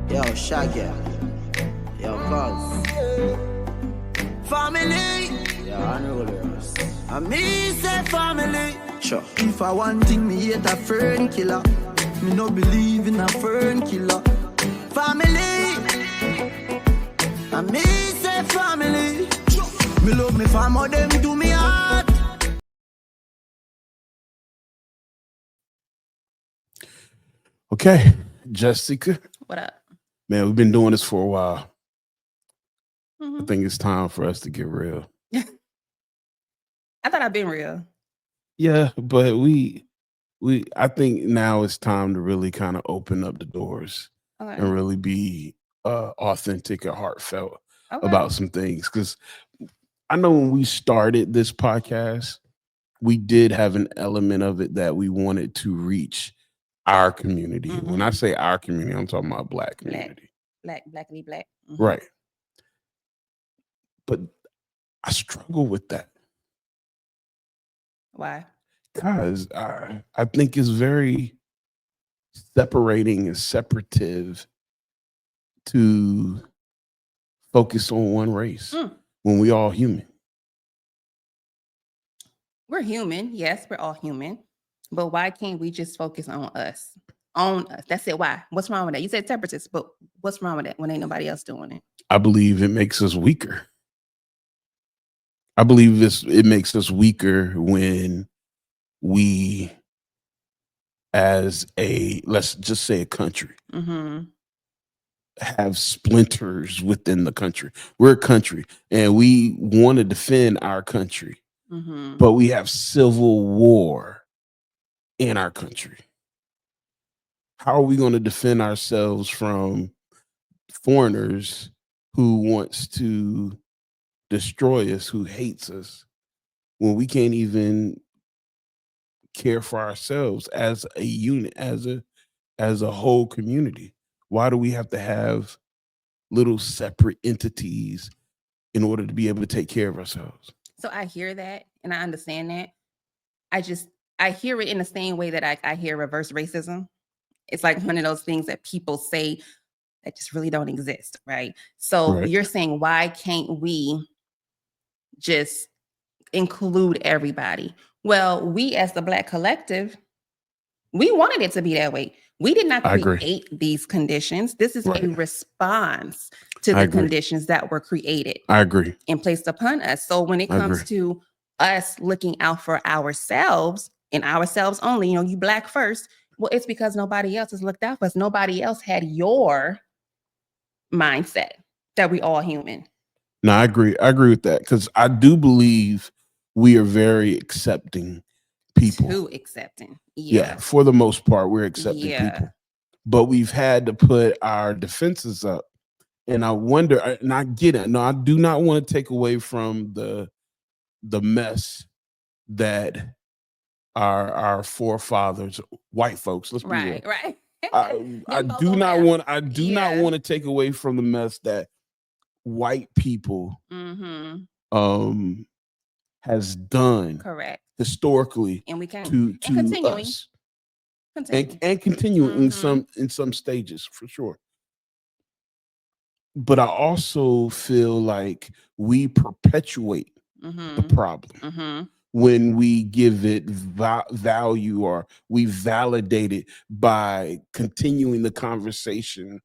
Yo, Shaggy. Yo, Cuz. Family. Yo, unruly. I me say family. Sure. If I want thing, me hate a fern killer. Me no believe in a fern killer. Family. I me say family. Me love me family, them do me heart. Okay, Jessica. What up? Man, we've been doing this for a while. I Mhm. think it's time for us to get real. I thought I'd been real. Yeah, but I think now it's time to really kind of open up the doors Okay. and really be authentic and heartfelt Okay. about some things. Because I know when we started this podcast, we did have an element of it that we wanted to reach our community. When I say our community, I'm talking about Black community. Blackity black. Mhm. Right. But I struggle with that Why? because I think it's very separating and separative to focus on one race when we all human. We're human. Yes, we're all human. But why can't we just focus on us? On us. That's it. Why? What's wrong with that? You said separatists, but what's wrong with that when ain't nobody else doing it? I believe it makes us weaker. I believe it makes us weaker when we, as let's just say a country, have splinters within the country. We're a country and we want to defend our country, but we have civil war in our country. How are we going to defend ourselves from foreigners who wants to destroy us, who hates us, when we can't even care for ourselves as a unit, as a whole community? Why do we have to have little separate entities in order to be able to take care of ourselves? So I hear that and I understand that. I hear it in the same way that I hear reverse racism. It's like one of those things that people say that just really don't exist, right? So Right. you're saying, why can't we just include everybody? Well, we as the Black collective, we wanted it to be that way. We did not I agree. create these conditions. This is a Right. response to I the agree. conditions that were created I agree. and placed upon us. So when it I comes agree. to us looking out for ourselves and ourselves only, you Black first, well, it's because nobody else has looked out for us. Nobody else had your mindset that we all human. No, I agree. I agree with that because I do believe we are very accepting people. Too accepting. Yeah, for the most part, we're accepting Yeah. people. But we've had to put our defenses up. And I wonder, and I get it. No, I do not want to take away from the mess that our forefathers, white folks, let's be real. Right. I do not want to take away from the mess that white people has done Correct. historically And we can to continuing. us. Continue. And continuing in some stages for sure. But I also feel like we perpetuate the problem when we give it value or we validate it by continuing the conversation.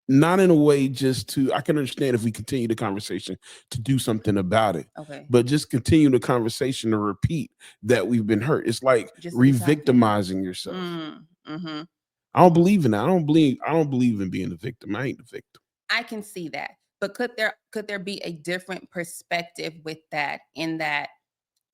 Not in a way just to, I can understand if we continue the conversation to do something about it. Okay. But just continue the conversation to repeat that we've been hurt. It's like Just re-victimizing yourself. I don't believe in that. I don't believe in being the victim. I ain't the victim. I can see that. But could there be a different perspective with that, in that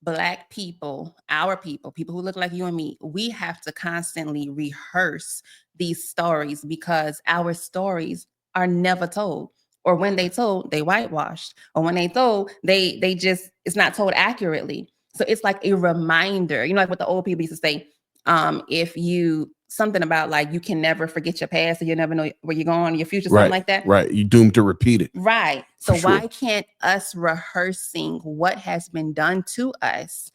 Black people, our people who look like you and me, we have to constantly rehearse these stories because our stories are never told. Or when they told, they whitewashed. Or when they told, they just, it's not told accurately. So it's like a reminder, like what the old people used to say, if you, something about like, you can never forget your past, and you never know where you're going, your future, something like that. Right. You're doomed to repeat it. Right. So For why sure. can't us rehearsing what has been done to us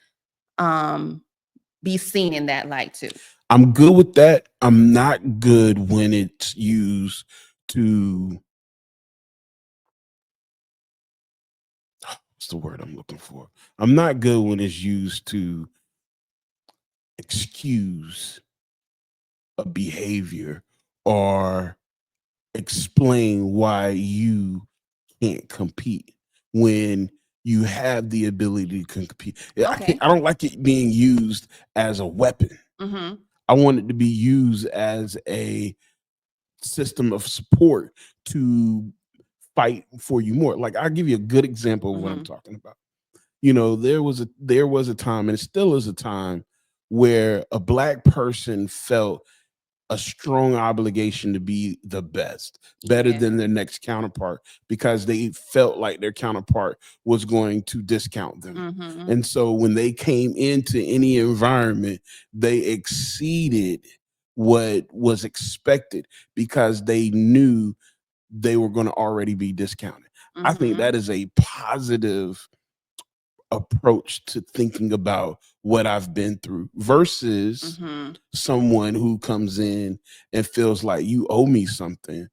be seen in that light too? I'm good with that. I'm not good when it's used to, what's the word I'm looking for? I'm not good when it's used to excuse a behavior or explain why you can't compete when you have the ability to compete. Okay. I don't like it being used as a weapon. Mm-hmm. I want it to be used as a system of support to fight for you more. Like, I'll give you a good example of what I'm talking about. You know, there was a time, and it still is a time, where a Black person felt a strong obligation to be the best, better Yeah. than their next counterpart, because they felt like their counterpart was going to discount them. Mm-hmm. And so when they came into any environment, they exceeded what was expected because they knew they were going to already be discounted. I think Mm-hmm. that is a positive approach to thinking about what I've been through versus Mm-hmm. someone who comes in and feels like you owe me something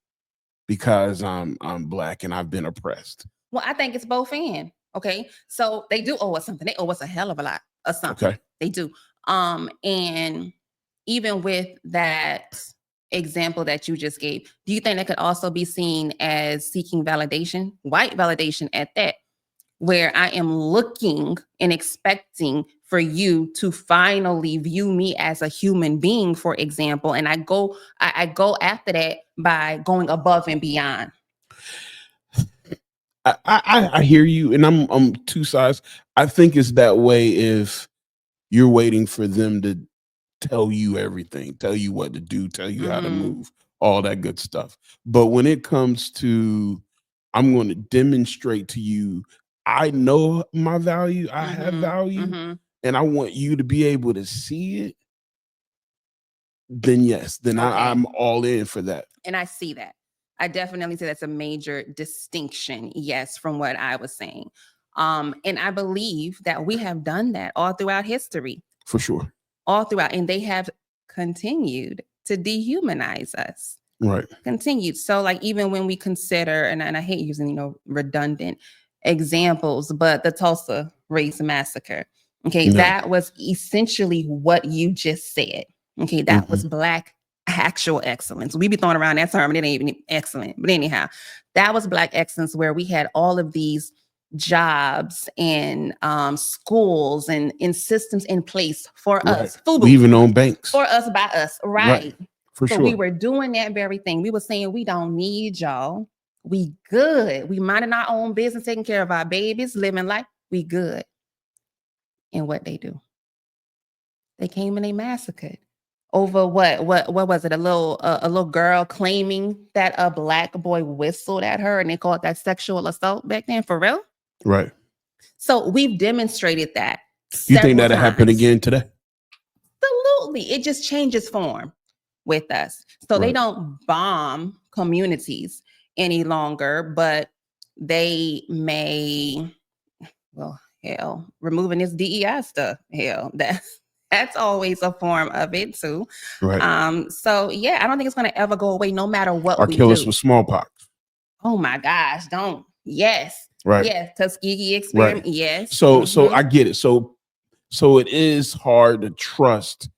because I'm Black and I've been oppressed. Well, I think it's both and. Okay. So they do owe us something. They owe us a hell of a lot of something. Okay. They do. And even with that example that you just gave, do you think that could also be seen as seeking validation, white validation at that, where I am looking and expecting for you to finally view me as a human being, for example, and I go after that by going above and beyond. I hear you, and I'm two sides. I think it's that way if you're waiting for them to tell you everything, tell you what to do, tell you how to move, all that good stuff. But when it comes to, I'm going to demonstrate to you, I know my value, I have value, and I want you to be able to see it, then yes, then Okay. I'm all in for that. And I see that. I definitely say that's a major distinction, yes, from what I was saying. And I believe that we have done that all throughout history. For sure. All throughout. And they have continued to dehumanize us. Right. Continued. So, like, even when we consider, and I hate using, redundant examples, but the Tulsa Race Massacre. Okay, that was essentially what you just said. Okay, that was Black actual excellence. We be throwing around that term, and it ain't even excellent. But anyhow, that was Black excellence, where we had all of these jobs and schools and systems in place for us. We even own banks. For us, by us, right? For so sure. we were doing that very thing. We were saying, we don't need y'all. We good. We minding our own business, taking care of our babies, living life. We good. And what they do? They came and they massacred over what was it? A little girl claiming that a Black boy whistled at her, and they called that sexual assault back then. For real? Right. So we've demonstrated that. You think that'll happen again today? Absolutely. It just changes form with us. So they don't bomb communities any longer, but they may, well, hell, removing this DEI stuff. Hell, that's always a form of it too. Right. So yeah, I don't think it's gonna ever go away, no matter what Or we kill do. us with smallpox. Oh my gosh, don't. Yes. Right. Yes. Tuskegee experiment. Right. Yes. So I get it. So it is hard to trust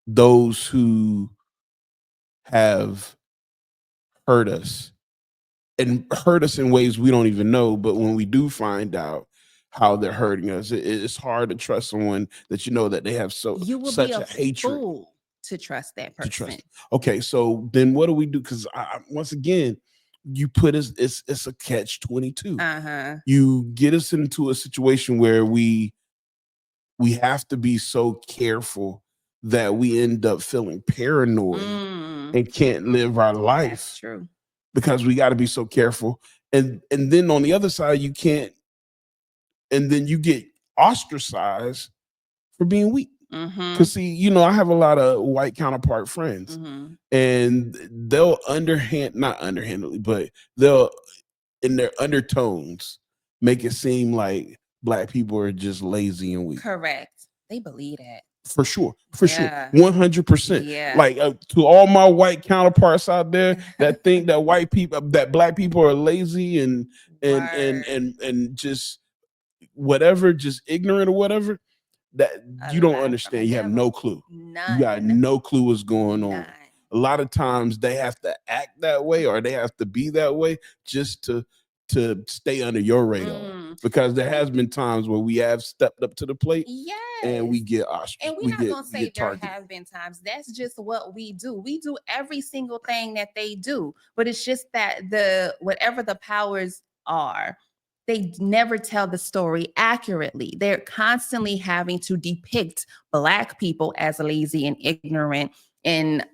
those who have hurt us and hurt us in ways we don't even know. But when we do find out how they're hurting us, it's hard to trust someone that you know that they have such a hatred. Fool to trust that person. Okay, so then what do we do? Because once again, you put us, it's a catch-22. You get us into a situation where we have to be so careful that we end up feeling paranoid and can't live our life. That's true. Because we got to be so careful. And then on the other side, you can't, and then you get ostracized for being weak. Because see, I have a lot of white counterpart friends, and they'll not underhandedly, but they'll, in their undertones, make it seem like Black people are just lazy and weak. Correct. They believe that. For sure, Yeah. 100%. Yeah. Like to all my white counterparts out there that think that white people, that black people are lazy and Word. just whatever, just ignorant or whatever, that A you don't lie from understand. the You have no devil. clue. None. You got no clue what's going on. None. A lot of times they have to act that way or they have to be that way just to stay under your radar. Because there has been times where we have stepped up to the plate Yes. and we get And we're not gonna say there have been times. That's just what we do. We do every single thing that they do, but it's just that whatever the powers are, they never tell the story accurately. They're constantly having to depict Black people as lazy and ignorant and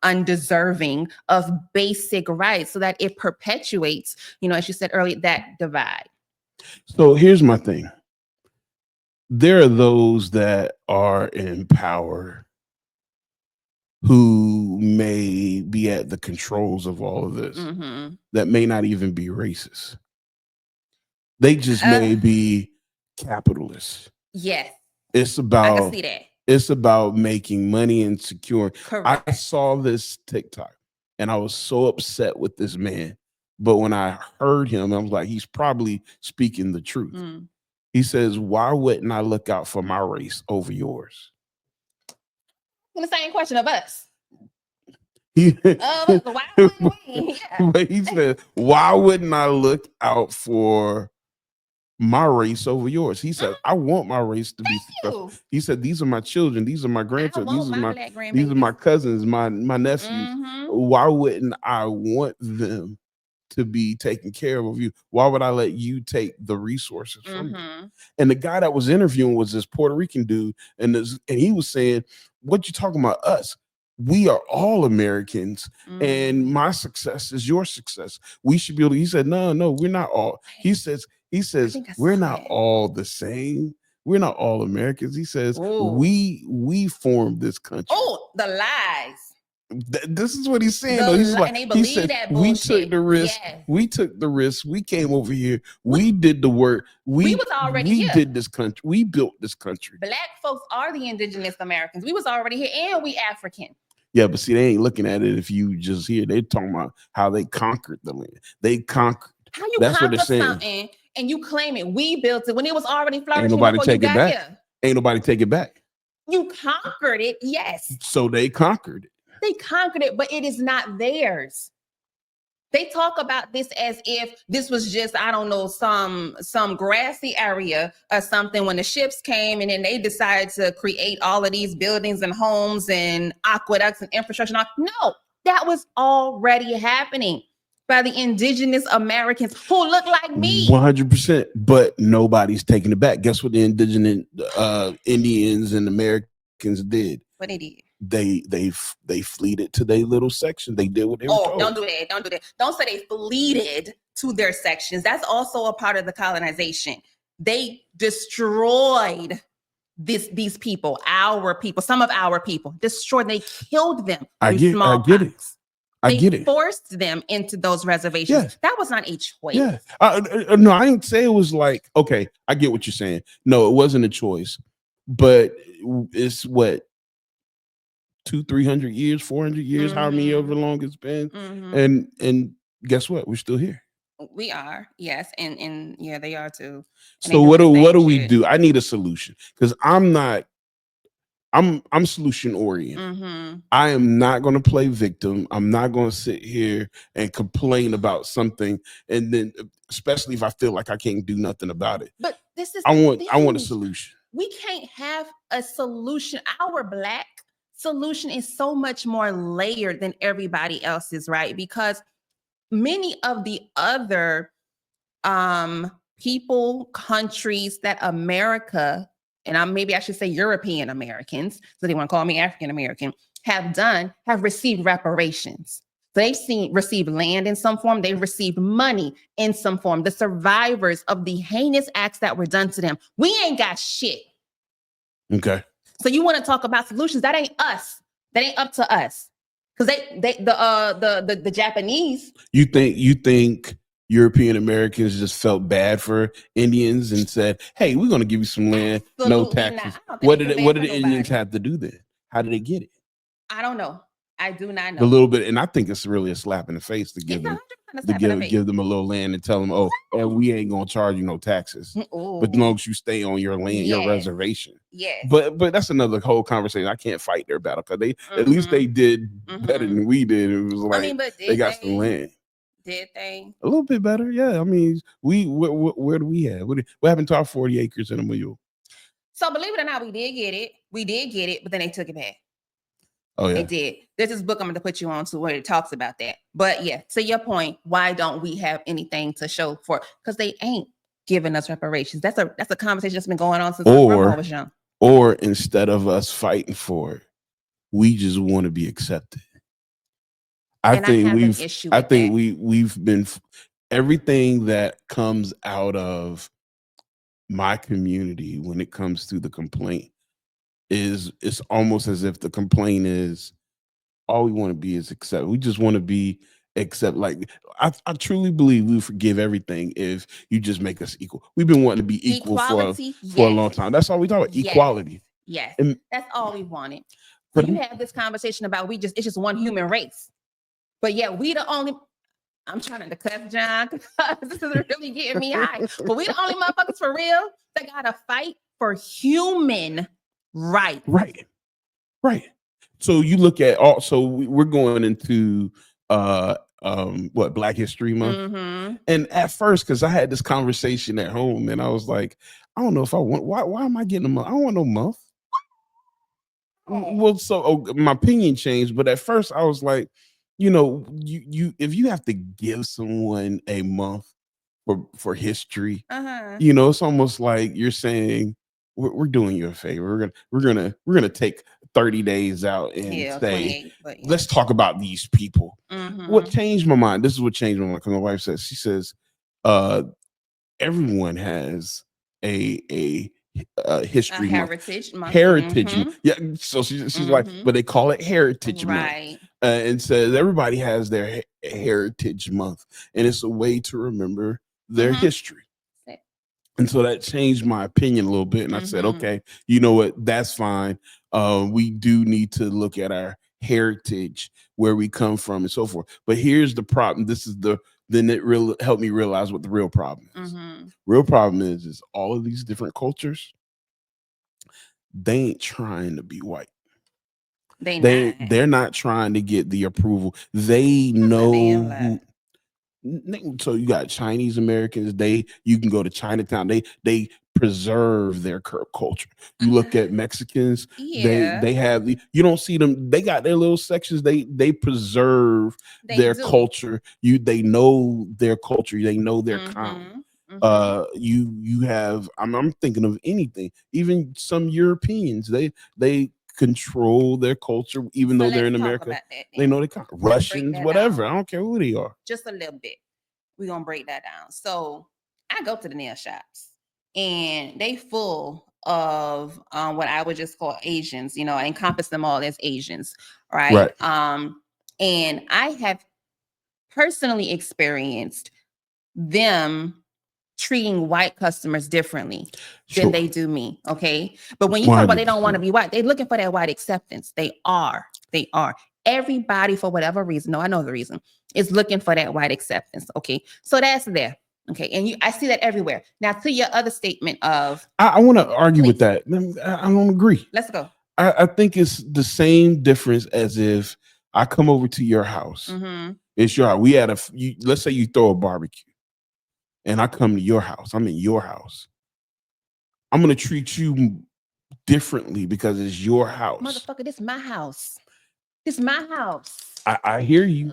undeserving of basic rights, so that it perpetuates, as you said earlier, that divide. So here's my thing. There are those that are in power who may be at the controls of all of this that may not even be racist. They just may be capitalists. Yes. It's I about can see that. It's about making money and securing. Correct. I saw this TikTok and I was so upset with this man. But when I heard him, I was like, he's probably speaking the truth. He says, why wouldn't I look out for my race over yours? The same question of us. Why wouldn't we? Yeah. But he said, why wouldn't I look out for my race over yours? He said, I want my race to be successful. He said, these are my children, these are my grandchildren, these are my cousins, my nephews. Why wouldn't I want them to be taken care of you? Why would I let you take the resources from me? And the guy that was interviewing was this Puerto Rican dude, and he was saying, what you talking about us? We are all Americans, and my success is your success. We should be able to. He said, no, we're not all. He says, we're not all the same. We're not all Americans. He says, we formed this country. Oh, the lies. This is what he's saying. He's like, and they believe that bullshit. We took the risk. Yes. We took the risk. We came over here. We did the work. We was already here. Did this country. We built this country. Black folks are the indigenous Americans. We was already here, and we African. Yeah, but see, they ain't looking at it if you just hear. They talking about how they conquered the land. They conquered. How you conquer something and you claim it? We built it when it was already flourishing. Ain't nobody take it back. Here. Ain't nobody take it back. You conquered it, yes. So they conquered it. They conquered it, but it is not theirs. They talk about this as if this was just, I don't know, some grassy area or something when the ships came and then they decided to create all of these buildings and homes and aqueducts and infrastructure. No, that was already happening by the indigenous Americans who look like me. 100%, but nobody's taking it back. Guess what the indigenous Indians and Americans did? What they did? They fleeted to their little section. They did what they were told. Don't do that. Don't do that. Don't say they fleeted to their sections. That's also a part of the colonization. They destroyed these people, our people, some of our people. Destroyed. They killed them. I get it. I get it. Forced them into those reservations. Yes. That was not a choice. Yeah. No, I didn't say it was like, okay, I get what you're saying. No, it wasn't a choice, but it's what, 200-300 years, 400 years, how many ever long it's been, and guess what? We're still here. We are, yes, and yeah, they are too. So what do we do? I need a solution because I'm solution oriented. I am not going to play victim. I'm not going to sit here and complain about something, and then especially if I feel like I can't do nothing about it. But this is I want a solution. We can't have a solution. Our Black solution is so much more layered than everybody else's, right? Because many of the other people, countries that America, and maybe I should say European Americans, so they want to call me African American, have received reparations. So they've received land in some form. They've received money in some form. The survivors of the heinous acts that were done to them. We ain't got shit. Okay. So you want to talk about solutions? That ain't us. That ain't up to us. Because the Japanese. You think European Americans just felt bad for Indians and said, "Hey, we're going to give you some land, no Absolutely not. taxes." I don't think they feel What bad did for the Indians nobody. have to do then? How did they get it? I don't know. I do not The know. little bit, and I think it's really a slap in the face to give It's 100% them a slap in the face. give them a little land and tell them, "Oh, and we ain't gonna charge you no taxes, but as Ooh, long as you stay on your land, your yes, reservation." yes. But that's another whole conversation. I can't fight their battle because they at least Mhm, they did better mhm. than we did. It was I like mean, but they did got some they? land. Did they? A little bit better, yeah. I mean, where do we have? What happened to our 40 acres in a mule? So believe it or not, we did get it. We did get it, but then they took it back. Oh They yeah, did. There's this book I'm going to put you on to where it talks about that. But yeah, to your point, why don't we have anything to show for? Because they ain't giving us reparations. That's a conversation that's been going on since my grandma was young. Or instead of us fighting for it, we just want to be accepted. I And I think have an we've issue I with think that. we've been everything that comes out of my community when it comes to the complaint is it's almost as if the complaint is all we want to be is accept. We just want to be accept. Like I truly believe we forgive everything if you just make us equal. We've been wanting to be equal Equality, for a long yes. time. That's all we talk about. Yes. Equality. Yes. And That's all we wanted. So but you have this conversation about it's just one human race. But yeah, we the only I'm trying to cuss John because this is really getting me high. But we the only motherfuckers for real that gotta fight for human rights. right. So you look at also we're going into what Black History Month. Mm-hmm. And at first, because I had this conversation at home and I was like, I don't know if I want why am I getting a month? I don't want no month. Well, so my opinion changed, but at first I was like, you if you have to give someone a month for history, it's almost like you're saying we're doing you a favor. We're gonna take 30 days out and say, let's talk about these people. What changed my mind? This is what changed my mind because my wife says, she says, everyone has a history heritage month. month. Heritage month. Yeah. So she's like, but they call it heritage right. month. And says everybody has their heritage month, and it's a way to remember their history. And so that changed my opinion a little bit. And I said, okay, you know what? That's fine. We do need to look at our heritage, where we come from and so forth. But here's the problem. Then it really helped me realize what the real problem is. Real problem is all of these different cultures, they ain't trying to be white. They're not trying to get the approval. They know so you got Chinese Americans, you can go to Chinatown, they preserve their culture. You look at Mexicans, they have you don't see them, they got their little sections, they preserve their culture. They know their culture, they know their kind. You have I'm thinking of anything, even some Europeans, they control their culture, even though they're in America. They know they can't. Russians, whatever. I don't care who they are. Just a little bit. We're gonna break that down. So I go to the nail shops and they full of what I would just call Asians, I encompass them all as Asians, right? And I have personally experienced them treating white customers differently than they do me. Okay. But when you talk about they don't want to be white, they're looking for that white acceptance. They are. Everybody, for whatever reason, no, I know the reason, is looking for that white acceptance. Okay. So that's there. Okay. And I see that everywhere. Now to your other statement of I want to argue with that. I don't agree. Let's go. I think it's the same difference as if I come over to your house. It's your house. We had let's say you throw a barbecue. And I come to your house, I'm in your house. I'm going to treat you differently because it's your house. Motherfucker, this is my house. This is my house. I hear you.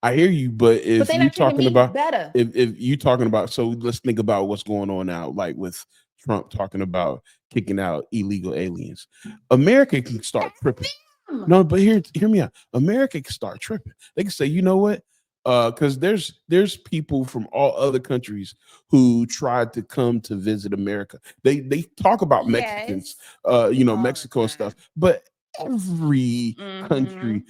I hear you, but if you're talking about better. If you're talking about, so let's think about what's going on now, like with Trump talking about kicking out illegal aliens. America can start tripping. No, but hear me out. America can start tripping. They can say, you know what? Because there's people from all other countries who tried to come to visit America. They talk about Mexicans, Mexico and stuff, but every country,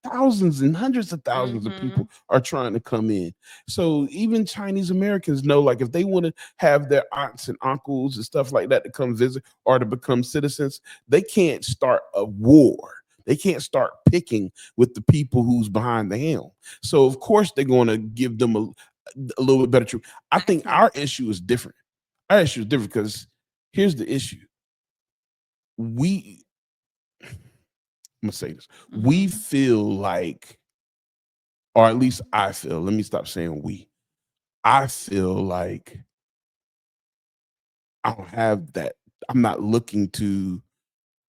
thousands and hundreds of thousands of people are trying to come in. So even Chinese Americans know, like, if they want to have their aunts and uncles and stuff like that to come visit or to become citizens, they can't start a war. They can't start picking with the people who's behind the helm. So of course they're going to give them a little bit better treatment. I think our issue is different. Our issue is different because here's the issue. I'm gonna say this. We feel like, or at least I feel, let me stop saying we. I feel like I don't have that. I'm not looking to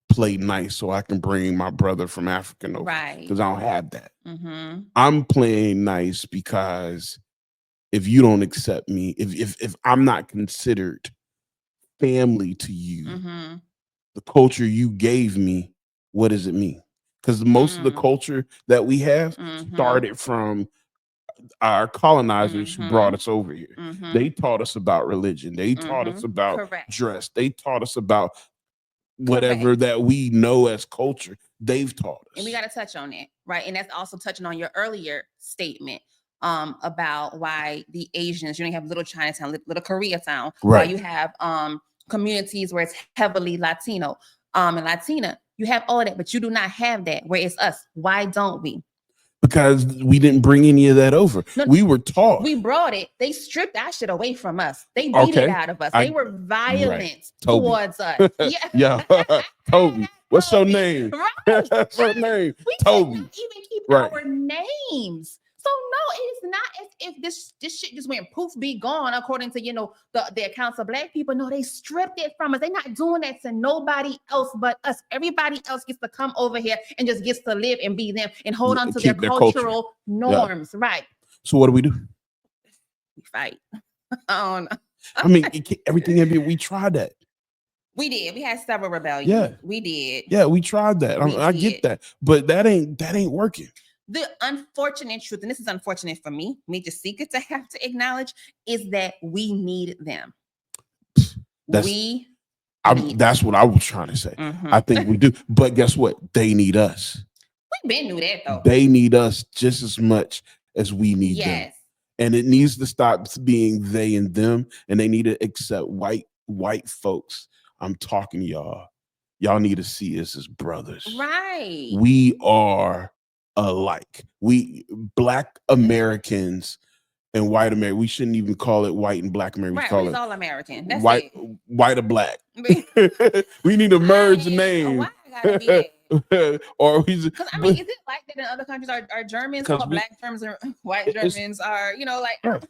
play nice so I can bring my brother from Africa over. Right. Because I don't have that. I'm playing nice because if you don't accept me, if I'm not considered family to you, the culture you gave me, what does it mean? Because most of the culture that we have started from our colonizers who brought us over here. They taught us about religion. They taught us about dress. They taught us about whatever that we know as culture. They've taught us. And we got to touch on it, right? And that's also touching on your earlier statement about why the Asians, you have little Chinatown, little Koreatown, right? Why you have communities where it's heavily Latino and Latina. You have all that, but you do not have that where it's us. Why don't we? Because we didn't bring any of that over. No, we were taught. We brought it. They stripped that shit away from us. They beat it out of us. They were violent towards us. Yeah. Toby. What's your name? Right. What's your name? We Toby. did not even keep our names. So no, it is not as if this shit just went poof, be gone, according to the accounts of Black people. No, they stripped it from us. They're not doing that to nobody else but us. Everybody else gets to come over here and just gets to live and be them and hold on to their cultural norms, right? So what do? We fight. I mean, everything we tried that. We did. We had several rebellions. Yeah, we did. Yeah, we tried that. I get that, but that ain't working. The unfortunate truth, and this is unfortunate for me, Major Secret to have to acknowledge, is that we need them. That's what I was trying to say. I think we do, but guess what? They need us. We've been knew that though. They need us just as much as we need them, and it needs to stop being they and them, and they need to accept white folks. I'm talking to y'all. Y'all need to see us as brothers. Right. We are alike. We Black Americans and white America. We shouldn't even call it white and Black America. Right, call it's all American. That's white or black. We need to merge the name. Why I gotta be that? Or is it like that in other countries? Are Germans or Black Germans or white Germans are are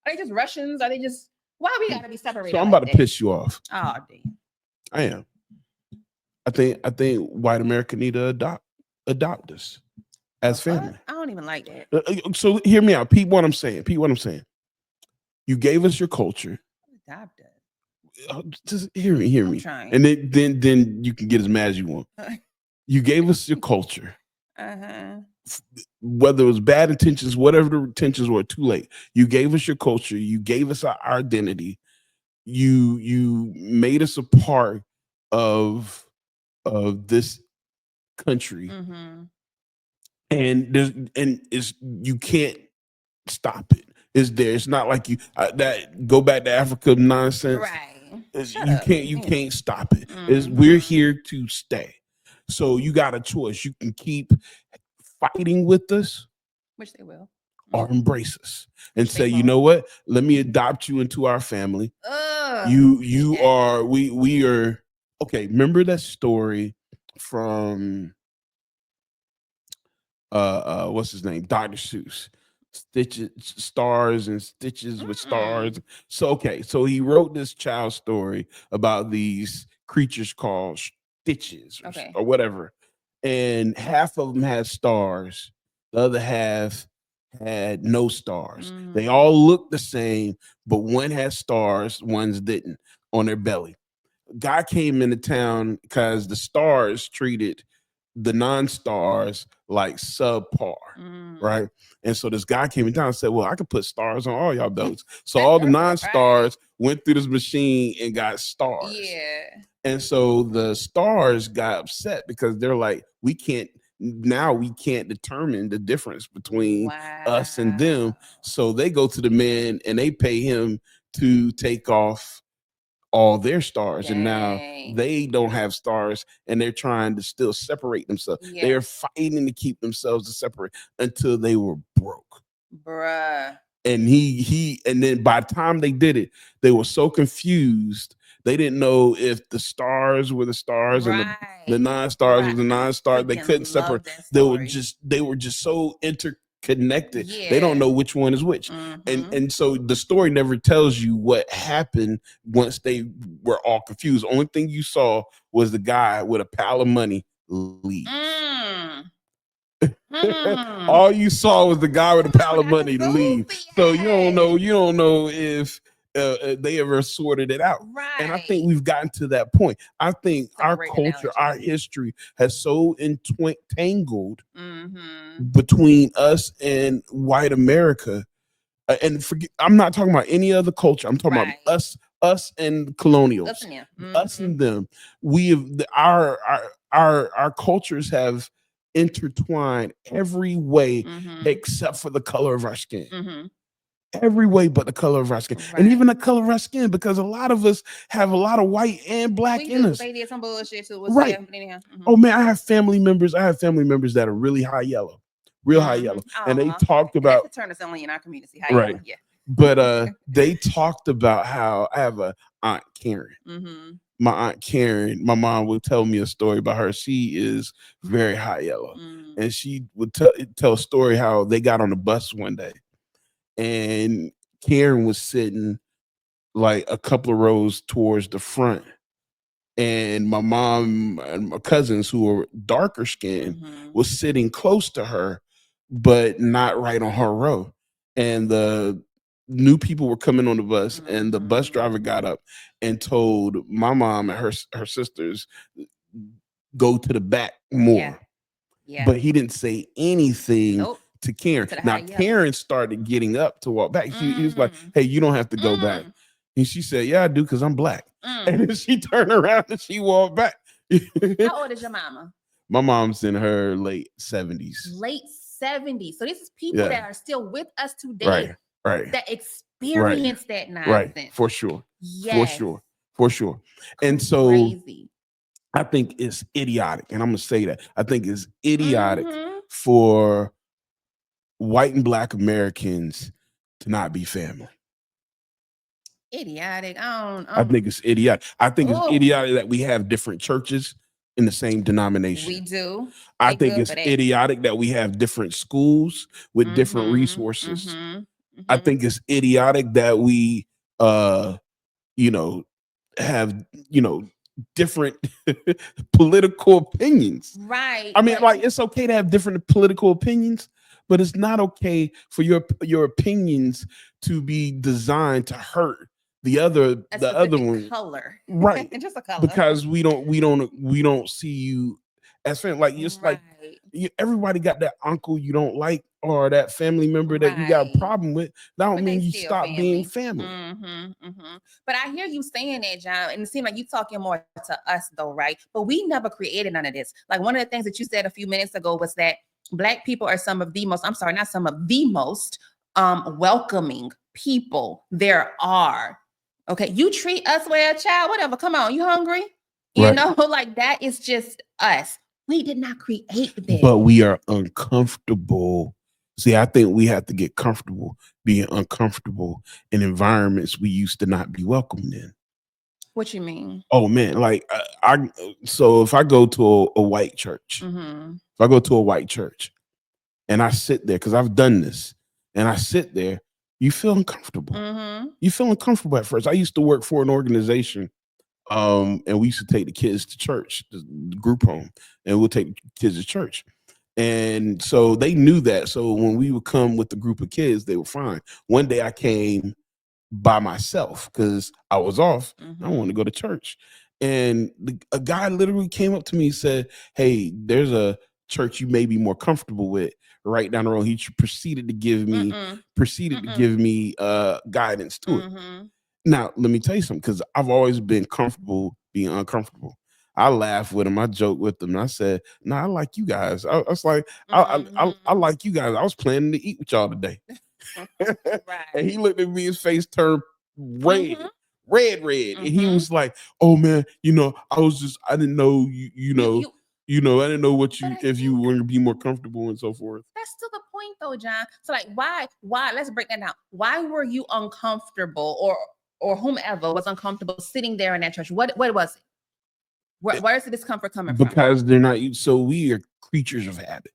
they just Russians? Are they just why we gotta be separated? So I'm about to piss you off. Oh damn. I am. I think white America need to adopt us as family. I don't even like that. So hear me out. Peep what I'm saying. You gave us your culture. Adopt us. Just hear me. I'm trying. And then you can get as mad as you want. You gave us your culture. Whether it was bad intentions, whatever the intentions were, too late. You gave us your culture. You gave us our identity. You made us a part of this country, and you can't stop it. It's not like you that go back to Africa nonsense, right? You can't stop it. We're here to stay. So you got a choice. You can keep fighting with us, which they will, or embrace us and say, you know what? Let me adopt you into our family. We are okay. Remember that story from what's his name? Dr. Seuss. Stitches, stars and stitches with stars. So he wrote this child story about these creatures called stitches or whatever. And half of them had stars. The other half had no stars. They all looked the same, but one had stars, one's didn't on their belly. Guy came into town because the stars treated the non-stars like subpar, right? And so this guy came in town and said, well, I could put stars on all y'all bellies. So all the non-stars went through this machine and got stars. Yeah. And so the stars got upset because they're like, we can't now we can't determine the difference between us and them. So they go to the man and they pay him to take off all their stars. And now they don't have stars and they're trying to still separate themselves. They're fighting to keep themselves separate until they were broke. Bruh. And and then by the time they did it, they were so confused. They didn't know if the stars were the stars and the non-stars were the non-stars. They couldn't separate. They were just so interconnected. They don't know which one is which. And so the story never tells you what happened once they were all confused. Only thing you saw was the guy with a pile of money leave. All you saw was the guy with a pile of money leave. So you don't know if they ever sorted it out. And I think we've gotten to that point. I think our culture, our history has so entangled between us and white America. And I'm not talking about any other culture. I'm talking about us and colonials, us and them. We have our cultures have intertwined every way except for the color of our skin. Every way but the color of our skin. And even the color of our skin, because a lot of us have a lot of white and black in us. They did some bullshit too. Right. Oh man, I have family members that are really high yellow. Real high yellow. And they talked about that's the term that's only in our community. Right. Yellow. Yeah. But they talked about how I have a Aunt Karen. My Aunt Karen, my mom would tell me a story about her. She is very high yellow. And she would tell a story how they got on the bus one day. And Karen was sitting like a couple of rows towards the front. And my mom and my cousins, who were darker skinned, was sitting close to her, but not right on her row. And the new people were coming on the bus, and the bus driver got up and told my mom and her sisters, go to the back more. But he didn't say anything to Karen. Now Karen started getting up to walk back. He was like, hey, you don't have to go back. And she said, yeah, I do, because I'm black. And then she turned around and she walked back. How old is your mama? My mom's in her late 70s. Late 70s. So this is people that are still with us today. Right. That experience that nonsense. Right. For sure. Yes. For sure. And so I think it's idiotic. And I'm going to say that. I think it's idiotic for white and black Americans to not be family. Idiotic. I think it's idiotic. I think it's idiotic that we have different churches in the same denomination. We do. I think it's idiotic that we have different schools with different resources. I think it's idiotic that we have different political opinions. Right. I mean, like, it's okay to have different political opinions, but it's not okay for your opinions to be designed to hurt the other one. Color. Right. Just a color. Because we don't see you as family. Like, it's like everybody got that uncle you don't like, or that family member that you got a problem with. That don't mean you stop being family. But I hear you saying that, John, and it seems like you talking more to us though, right? But we never created none of this. Like, one of the things that you said a few minutes ago was that Black people are some of the most welcoming people there are. Okay, you treat us well, child, whatever. Come on, you hungry? You know, like, that is just us. We did not create this. But we are uncomfortable. See, I think we have to get comfortable being uncomfortable in environments we used to not be welcomed in. What you mean? Oh man, like so if I go to a white church, if I go to a white church and I sit there, because I've done this, and I sit there, you feel uncomfortable. You feel uncomfortable at first. I used to work for an organization, and we used to take the kids to church, the group home, and we'll take the kids to church. And so they knew that. So when we would come with the group of kids, they were fine. One day I came by myself because I was off. I wanted to go to church. And a guy literally came up to me and said, hey, there's a church you may be more comfortable with right down the road. He proceeded to give me guidance to it. Now, let me tell you something, because I've always been comfortable being uncomfortable. I laughed with him. I joked with him. And I said, "No, I like you guys." I was like, I like you guys. I was planning to eat with y'all today." Right. And he looked at me, his face turned red, red. And he was like, "Oh man, I didn't know I didn't know if you were going to be more comfortable and so forth." That's still the point though, John. So like, why, let's break that down. Why were you uncomfortable or whomever was uncomfortable sitting there in that church? What was it? Where's the discomfort coming from? Because they're not, so we are creatures of habit.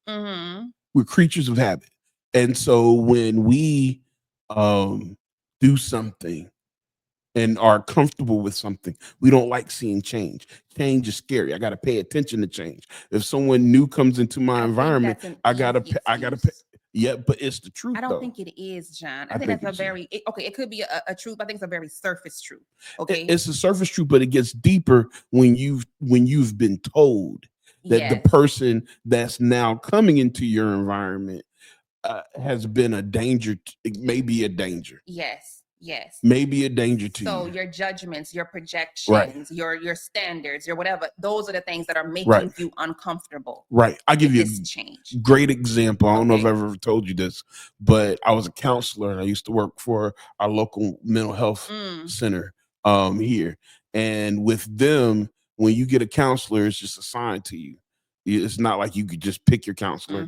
We're creatures of habit. And so when we do something and are comfortable with something, we don't like seeing change. Change is scary. I got to pay attention to change. If someone new comes into my environment, I gotta pay. Yeah, but it's the truth. I don't think it is, John. I think that's it could be a truth. I think it's a very surface truth. Okay. It's a surface truth, but it gets deeper when you've been told that the person that's now coming into your environment has been a danger. It may be a danger. Yes. Maybe a danger to you. So your judgments, your projections, your standards, your whatever, those are the things that are making you uncomfortable. Right. I'll give you a great example. I don't know if I've ever told you this, but I was a counselor and I used to work for our local mental health center here. And with them, when you get a counselor, it's just assigned to you. It's not like you could just pick your counselor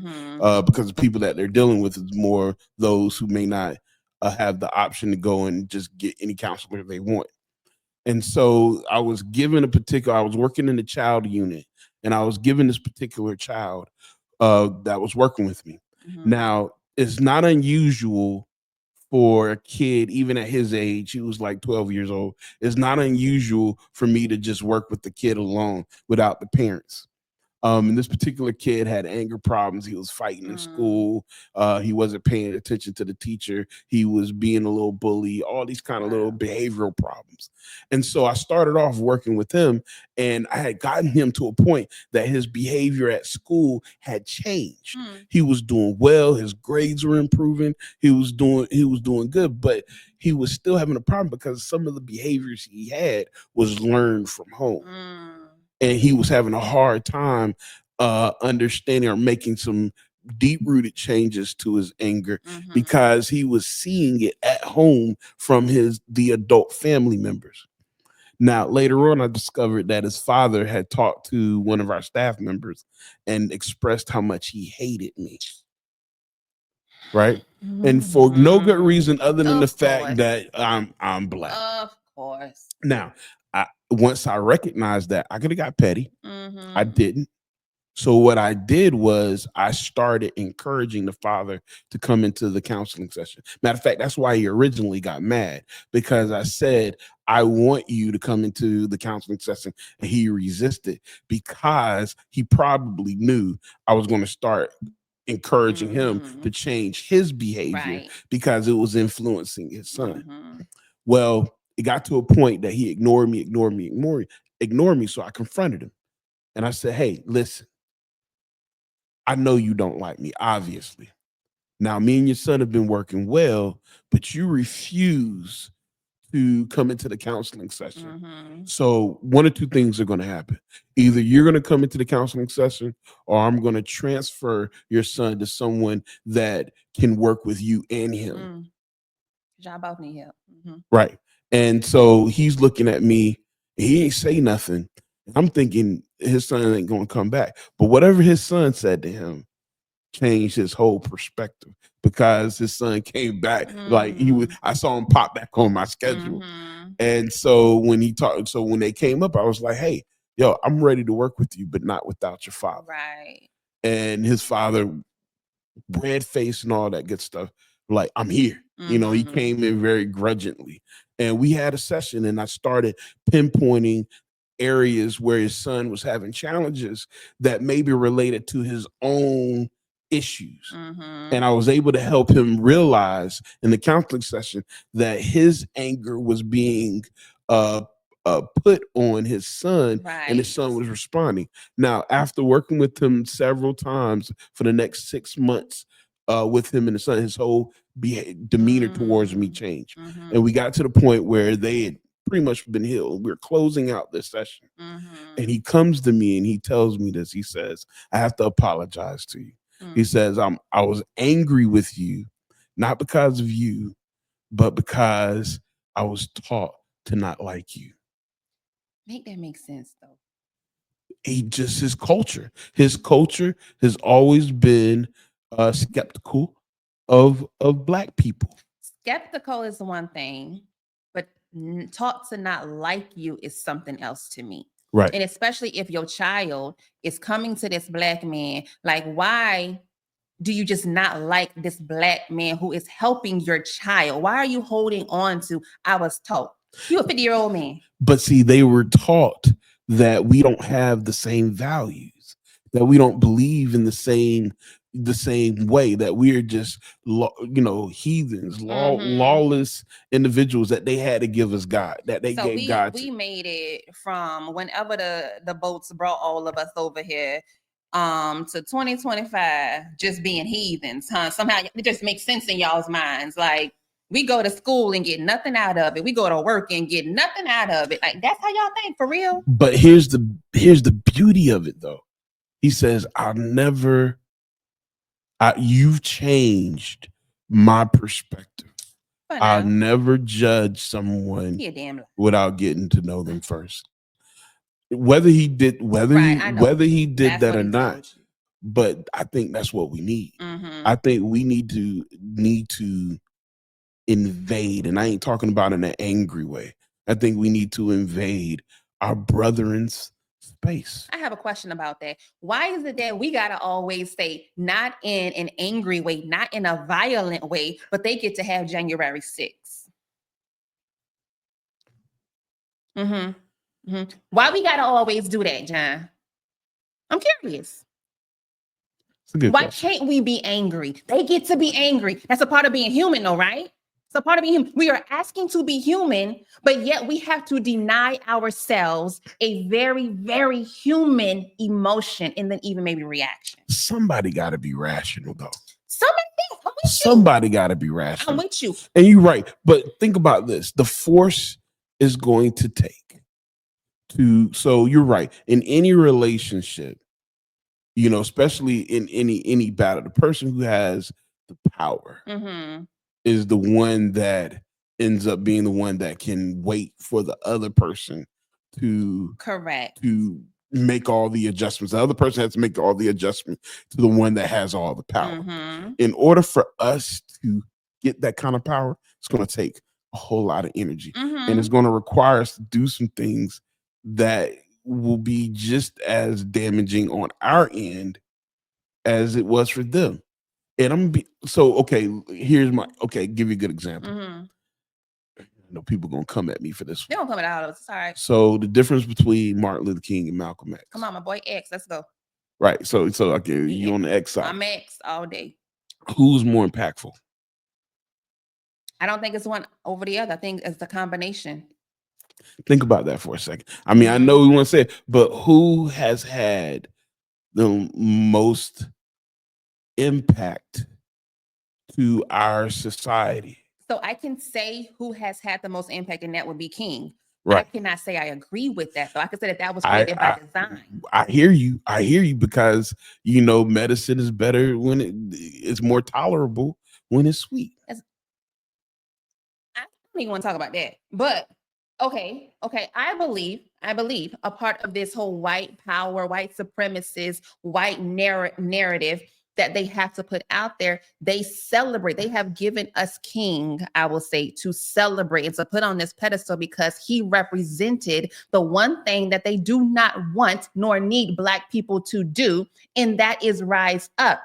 because the people that they're dealing with is more those who may not have the option to go and just get any counselor they want. And so I was given I was working in the child unit, and I was given this particular child that was working with me. Now, it's not unusual for a kid, even at his age, he was like 12 years old. It's not unusual for me to just work with the kid alone without the parents. And this particular kid had anger problems. He was fighting in school. He wasn't paying attention to the teacher. He was being a little bully, all these kind of little behavioral problems. And so I started off working with him, and I had gotten him to a point that his behavior at school had changed. He was doing well. His grades were improving. He was doing good, but he was still having a problem because some of the behaviors he had was learned from home. And he was having a hard time understanding or making some deep-rooted changes to his anger because he was seeing it at home from the adult family members. Now, later on, I discovered that his father had talked to one of our staff members and expressed how much he hated me. Right? And for no good reason other than the fact that I'm black. Of course. Now, once I recognized that, I could have got petty. I didn't. So what I did was I started encouraging the father to come into the counseling session. Matter of fact, that's why he originally got mad, because I said, I want you to come into the counseling session. And he resisted because he probably knew I was going to start encouraging him to change his behavior because it was influencing his son. Well, it got to a point that he ignored me. So I confronted him and I said, "Hey, listen, I know you don't like me, obviously. Now, me and your son have been working well, but you refuse to come into the counseling session. So one of two things are going to happen. Either you're going to come into the counseling session, or I'm going to transfer your son to someone that can work with you and him." Y'all both need help. Right. And so he's looking at me. He ain't say nothing. I'm thinking his son ain't going to come back. But whatever his son said to him changed his whole perspective, because his son came back like I saw him pop back on my schedule. And so when they came up, I was like, "Hey, yo, I'm ready to work with you, but not without your father." Right. And his father, red face and all that good stuff, like, "I'm here." He came in very grudgingly. And we had a session, and I started pinpointing areas where his son was having challenges that may be related to his own issues. And I was able to help him realize in the counseling session that his anger was being put on his son, and his son was responding. Now, after working with him several times for the next 6 months, with him and his son, his whole demeanor towards me changed. And we got to the point where they had pretty much been healed. We're closing out this session. Mm-hmm. And he comes to me and he tells me this. He says, I have to apologize to you. He says, I was angry with you, not because of you, but because I was taught to not like you. Make that make sense though. His culture has always been skeptical of Black people. Skeptical is one thing, but taught to not like you is something else to me. Right. And especially if your child is coming to this Black man, like, why do you just not like this Black man who is helping your child? Why are you holding on to, I was taught? You're a 50-year-old man. But see, they were taught that we don't have the same values, that we don't believe in the same way, that we're just heathens, lawless individuals, that they had to give us God, that they gave God. We made it from whenever the boats brought all of us over here to 2025 just being heathens, huh? Somehow it just makes sense in y'all's minds. Like, we go to school and get nothing out of it. We go to work and get nothing out of it. Like, that's how y'all think, for real? But here's the beauty of it though. He says, you've changed my perspective. I'll never judge someone without getting to know them first. Whether he did that or not, but I think that's what we need. Mm-hmm. I think we need to invade, and I ain't talking about in an angry way. I think we need to invade our brethren's space. I have a question about that. Why is it that we gotta always say not in an angry way, not in a violent way, but they get to have January 6th? Mm-hmm. Mm-hmm. Why we gotta always do that, John? I'm curious. Why can't we be angry? They get to be angry. That's a part of being human, though, right? It's a part of being human. We are asking to be human, but yet we have to deny ourselves a very, very human emotion and then even maybe reaction. Somebody got to be rational, though. Somebody got to be rational. I'm with you. And you're right. But think about this. The force is going to take so you're right. In any relationship, especially in any battle, the person who has the power is the one that ends up being the one that can wait for the other person to make all the adjustments. The other person has to make all the adjustments to the one that has all the power. In order for us to get that kind of power, it's going to take a whole lot of energy, and it's going to require us to do some things that will be just as damaging on our end as it was for them. And give you a good example. I know people gonna come at me for this one. They don't come at all of us. It's all right. So the difference between Martin Luther King and Malcolm X. Come on, my boy X. Let's go. Right. So okay, you on the X side. I'm X all day. Who's more impactful? I don't think it's one over the other. I think it's the combination. Think about that for a second. I mean, I know we want to say it, but who has had the most impact to our society? So I can say who has had the most impact, and that would be King. Right. I cannot say I agree with that, though. I could say that was created by design. I hear you because medicine is better when it's more tolerable when it's sweet. I don't even want to talk about that, but okay. I believe a part of this whole white power, white supremacist, white narrative that they have to put out there, they celebrate. They have given us King, I will say, to celebrate and to put on this pedestal because he represented the one thing that they do not want nor need Black people to do, and that is rise up.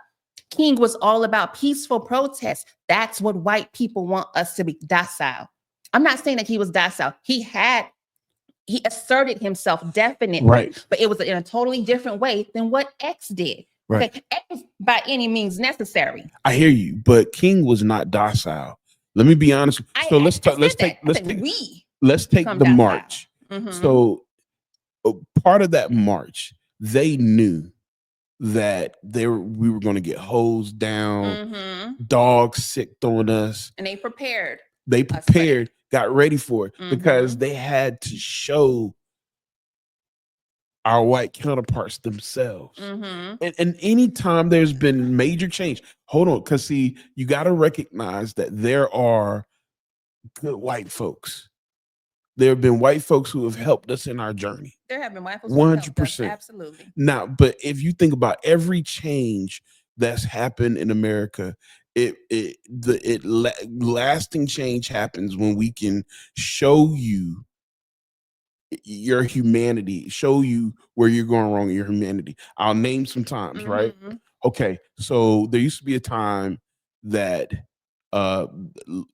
King was all about peaceful protest. That's what white people want us to be, docile. I'm not saying that he was docile. He asserted himself definitely, right, but it was in a totally different way than what X did. Right. Okay, X by any means necessary. I hear you, but King was not docile. Let me be honest. So let's take the march. So part of that march, they knew that we were going to get hosed down, dogs sicked on us, and they prepared. got ready for it because they had to show our white counterparts themselves. And anytime there's been major change, hold on, because see, you got to recognize that there are good white folks. There have been white folks who have helped us in our journey. There have been white folks who have helped us, 100%. absolutely. Now, but if you think about every change that's happened in America, lasting change happens when we can show you your humanity, show you where you're going wrong in your humanity. I'll name some times, right? Okay, so there used to be a time that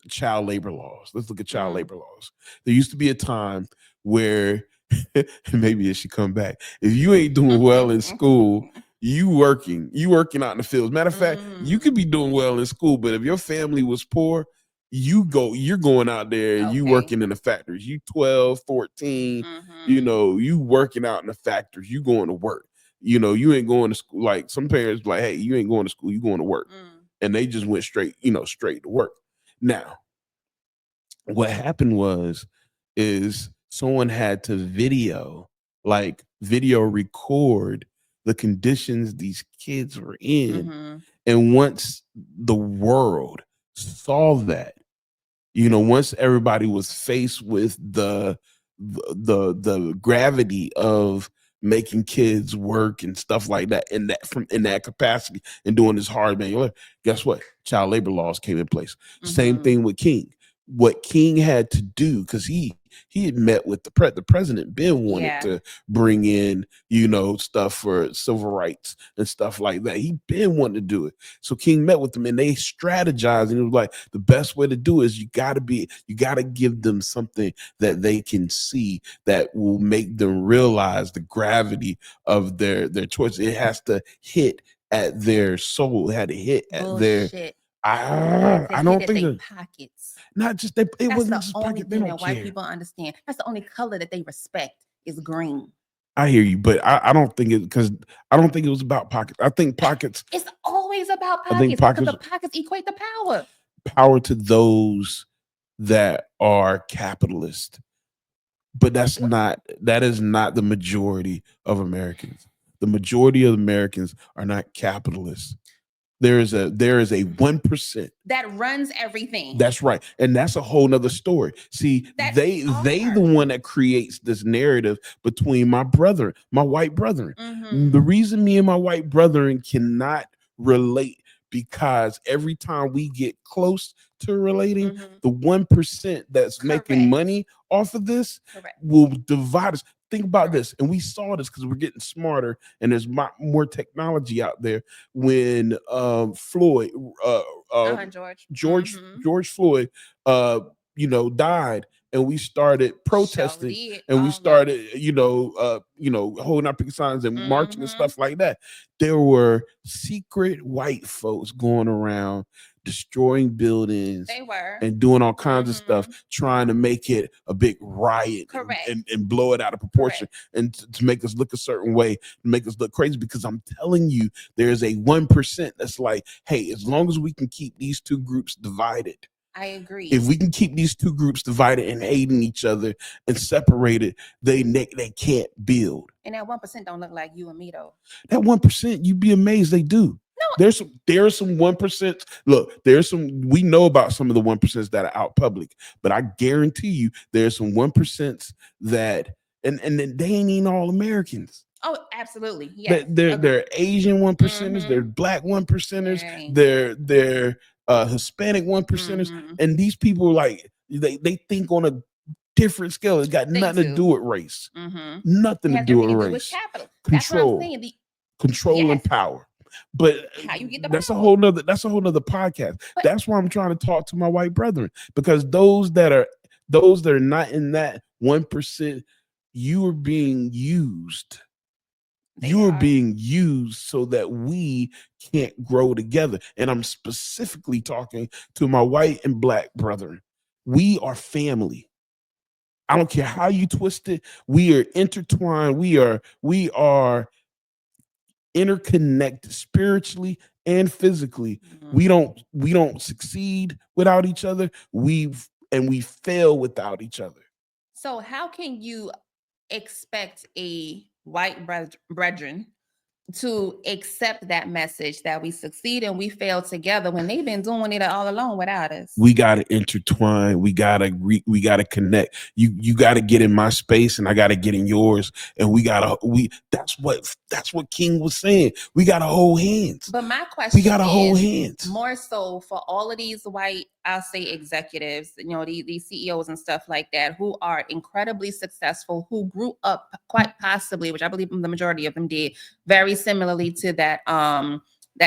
child labor laws. Let's look at child labor laws. There used to be a time where maybe it should come back. If you ain't doing well in school, you working out in the fields. Matter of fact, you could be doing well in school, but if your family was poor, you're going out there and you working in the factories. You 12, 14, you working out in the factories, you going to work. You ain't going to school. Like some parents like, hey, you ain't going to school, you going to work. And they just went straight to work. Now, what happened is someone had to video record the conditions these kids were in. And once the world saw that, once everybody was faced with the gravity of making kids work and stuff like that in that capacity and doing this hard manual labor, guess what? Child labor laws came in place. Same thing with King. What King had to do, because he had met with the president Ben wanted to bring in stuff for civil rights and stuff like that. He been wanting to do it, so King met with them and they strategized, and it was like the best way to do it is you got to give them something that they can see that will make them realize the gravity of their choice. It has to hit at their soul. It had to hit at their I don't think that pockets. Not just that. It wasn't the just only pocket. thing that white people understand. That's the only color that they respect is green. I hear you, but I don't think it was about pockets. I think pockets. It's always about pockets. I think pockets, because the pockets equate to power. Power to those that are capitalist, but that is not the majority of Americans. The majority of Americans are not capitalists. There is a 1% that runs everything. That's right. And that's a whole nother story. See, they the one that creates this narrative between my white brethren. The reason me and my white brethren cannot relate, because every time we get close to relating, the 1% that's making money off of this will divide us. Think about this, and we saw this because we're getting smarter, and there's more technology out there. When George Floyd, died, and we started protesting, and we started, holding up signs and marching and stuff like that. There were secret white folks going around destroying buildings. They were. And doing all kinds of stuff, trying to make it a big riot and blow it out of proportion and to make us look a certain way, to make us look crazy. Because I'm telling you, there's a 1% that's like, hey, as long as we can keep these two groups divided. I agree. If we can keep these two groups divided and hating each other and separated, they can't build. And that 1% don't look like you and me though. That 1%, you'd be amazed they do. No. There are some 1%. Look, we know about some of the 1% that are out public, but I guarantee you there's some 1% that and they ain't even all Americans. Oh, absolutely. Yeah. They're Asian 1%ers, they're Black 1%ers, they're Hispanic 1%ers, and these people, like, they think on a different scale. It's got nothing to do with race. Nothing to do with race. Control. Control and power. But how you get the that's power? a whole nother podcast. But that's why I'm trying to talk to my white brethren, because those that are not in that 1%, you are being used. You are being used so that we can't grow together. And I'm specifically talking to my white and Black brethren. We are family. I don't care how you twist it. We are intertwined. We are interconnected spiritually and physically. We don't succeed without each other. We and we fail without each other. So how can you expect a white brethren to accept that message that we succeed and we fail together when they've been doing it all alone without us? We got to intertwine. We got to connect. You got to get in my space and I got to get in yours. And that's what King was saying. We got to hold hands. But my question We got to hold hands. more so for all of these white, I'll say executives, these CEOs and stuff like that, who are incredibly successful, who grew up quite possibly, which I believe the majority of them did, very similarly to that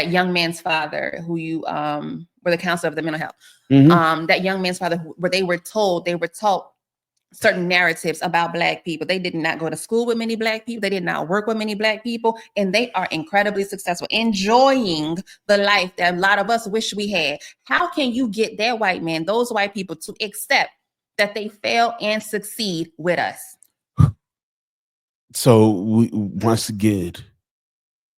young man's father who you were the counselor of the mental health. Mhm. That young man's father, where they were taught certain narratives about Black people. They did not go to school with many Black people. They did not work with many Black people, and they are incredibly successful, enjoying the life that a lot of us wish we had. How can you get that white man, those white people, to accept that they fail and succeed with us? So once again,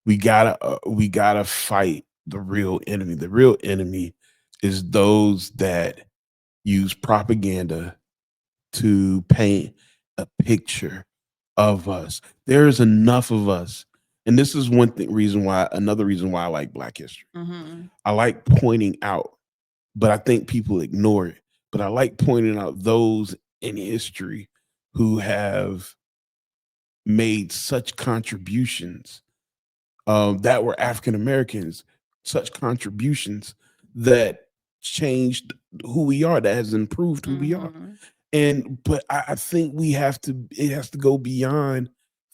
we gotta fight the real enemy. The real enemy is those that use propaganda to paint a picture of us. There's enough of us. And this is another reason why I like Black history. I like pointing out, but I think people ignore it. But I like pointing out those in history who have made such contributions that were African Americans, such contributions that changed who we are, that has improved who we are. But I think it has to go beyond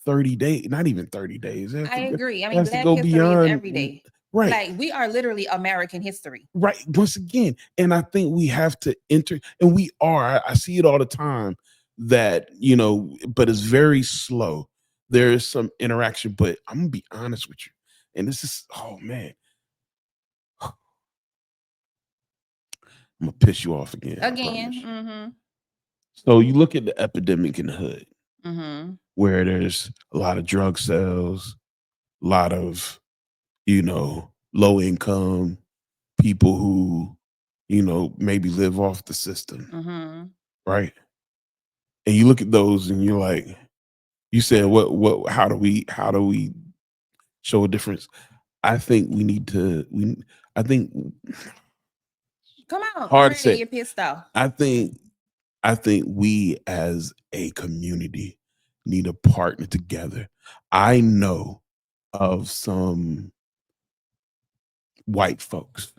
30 days, not even 30 days. I agree. I mean, has to Black go history beyond is every day. Right. Like, we are literally American history. Right. Once again. And I think we have to enter, and we are. I see it all the time that, but it's very slow. There is some interaction, but I'm gonna be honest with you. And this is, oh man. I'm gonna piss you off again. Again. So you look at the epidemic in the hood, where there's a lot of drug sales, a lot of, low income people who, maybe live off the system, right? And you look at those and you're like, you said, how do we show a difference? I think we need to, come on, hard I'm to say. You're pissed off. I think we as a community need to partner together. I know of some white folks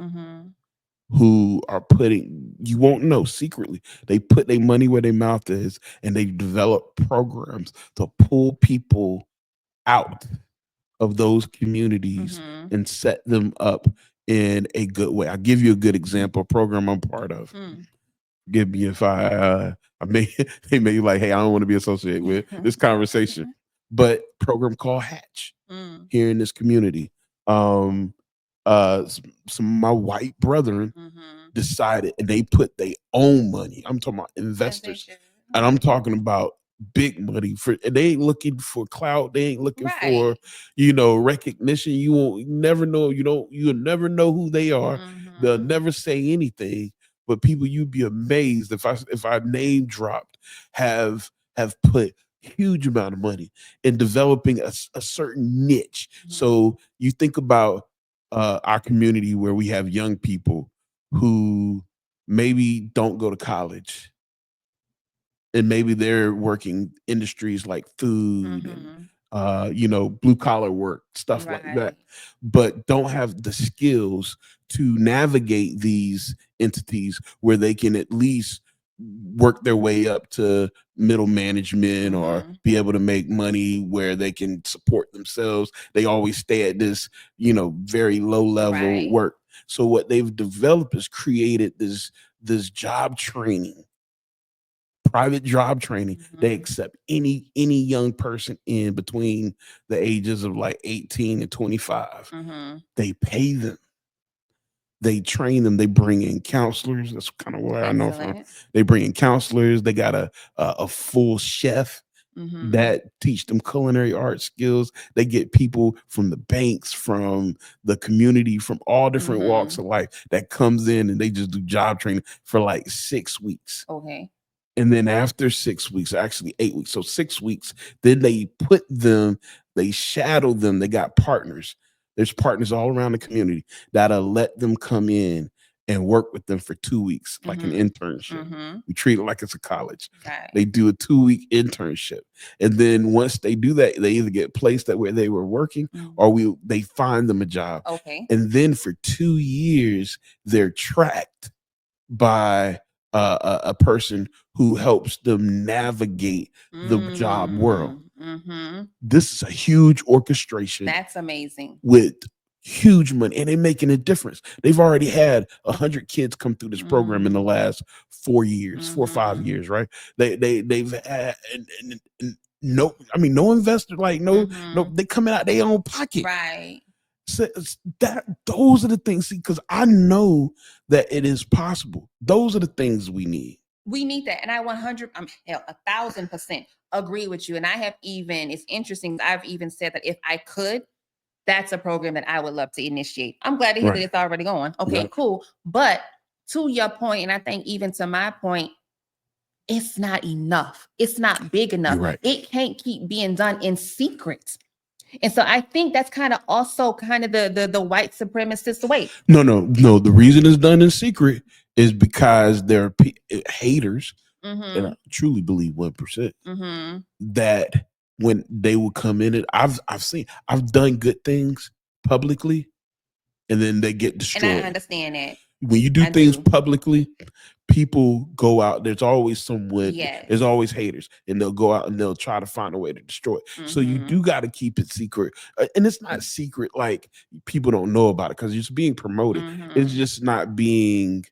who are putting, you won't know secretly, they put their money where their mouth is, and they develop programs to pull people out of those communities and set them up in a good way. I'll give you a good example, a program I'm part of. Give me if they may be like, hey, I don't want to be associated with this conversation, but program called Hatch here in this community. Some of my white brethren decided, and they put their own money. I'm talking about investors, and I'm talking about big money. They ain't looking for clout. They ain't looking for, recognition. You'll never know. You'll never know who they are. They'll never say anything. But people, you'd be amazed if I name dropped, have put huge amount of money in developing a certain niche. So you think about our community where we have young people who maybe don't go to college, and maybe they're working industries like food and blue collar work, stuff like that, but don't have the skills to navigate these entities where they can at least work their way up to middle management or be able to make money where they can support themselves. They always stay at this, very low level work. So what they've developed is created this job training, private job training. They accept any young person in between the ages of like 18 and 25. They pay them. They train them. They bring in counselors. That's kind of where I know from. They bring in counselors. They got a full chef that teach them culinary art skills. They get people from the banks, from the community, from all different walks of life that comes in, and they just do job training for like 6 weeks. Okay. And then after 6 weeks, actually 8 weeks, so 6 weeks, then they shadow them. They got partners. There's partners all around the community that'll let them come in and work with them for 2 weeks, like an internship. We treat it like it's a college. Right. They do a 2-week internship. And then once they do that, they either get placed at where they were working or they find them a job. Okay. And then for 2 years, they're tracked by a person who helps them navigate the job world. This is a huge orchestration. That's amazing. With huge money, and they're making a difference. They've already had 100 kids come through this program in the last 4 years, 4 or 5 years, right? They've had no investor, like no, they coming out their own pocket, right? So those are the things. See, because I know that it is possible. Those are the things we need. We need that, and I 1,000% agree with you. And I have even, it's interesting, I've even said that if I could, that's a program that I would love to initiate. I'm glad to hear that it's already going. Okay, cool. But to your point, and I think even to my point, it's not enough. It's not big enough. Right. It can't keep being done in secret. And so I think that's kind of also kind of the white supremacist way. No. The reason it's done in secret is because there are haters, and I truly believe 1%, that when they will come in, and I've done good things publicly, and then they get destroyed. And I understand that. When you do things publicly, people go out. There's always someone. Yes. There's always haters, and they'll go out and they'll try to find a way to destroy it. So you do got to keep it secret, and it's not secret like people don't know about it because it's being promoted. It's just not being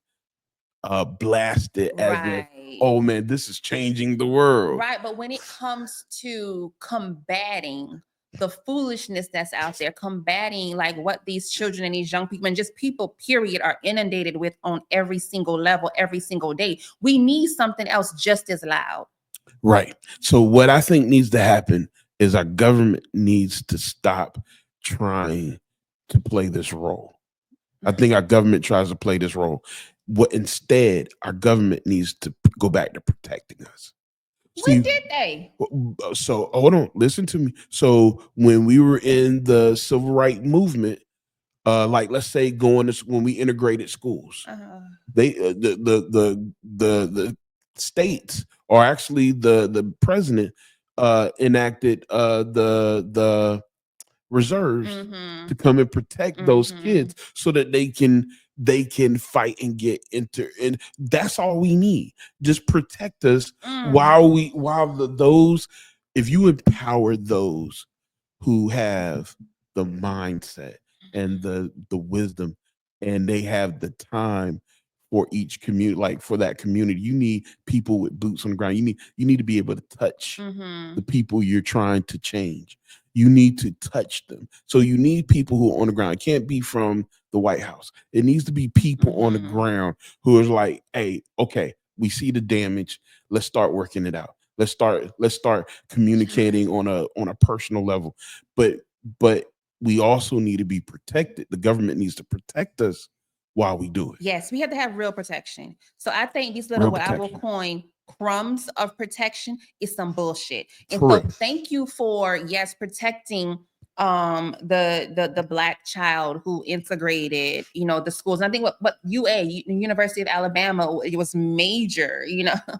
blasted as if, oh man, this is changing the world. Right, but when it comes to combating the foolishness that's out there, combating like what these children and these young people and just people, period, are inundated with on every single level, every single day, we need something else just as loud. Right. So what I think needs to happen is our government needs to stop trying to play this role. I think our government tries to play this role. Instead, our government needs to go back to protecting us. When did they? So hold on, listen to me. So when we were in the civil rights movement, like let's say when we integrated schools, they the states, or actually the president enacted the reserves to come and protect those kids so that they can fight and get and that's all we need. Just protect us those, if you empower those who have the mindset and the wisdom, and they have the time for each community, like for that community, you need people with boots on the ground. You need to be able to touch the people you're trying to change. You need to touch them. So you need people who are on the ground. It can't be from the White House. It needs to be people on the ground who is like, hey, okay, we see the damage. Let's start working it out. Let's start communicating on a personal level. But we also need to be protected. The government needs to protect us while we do it. Yes, we have to have real protection. So I think these little, what I will coin crumbs of protection, is some bullshit. And so thank you for protecting the Black child who integrated, the schools. And I think what University of Alabama, it was major,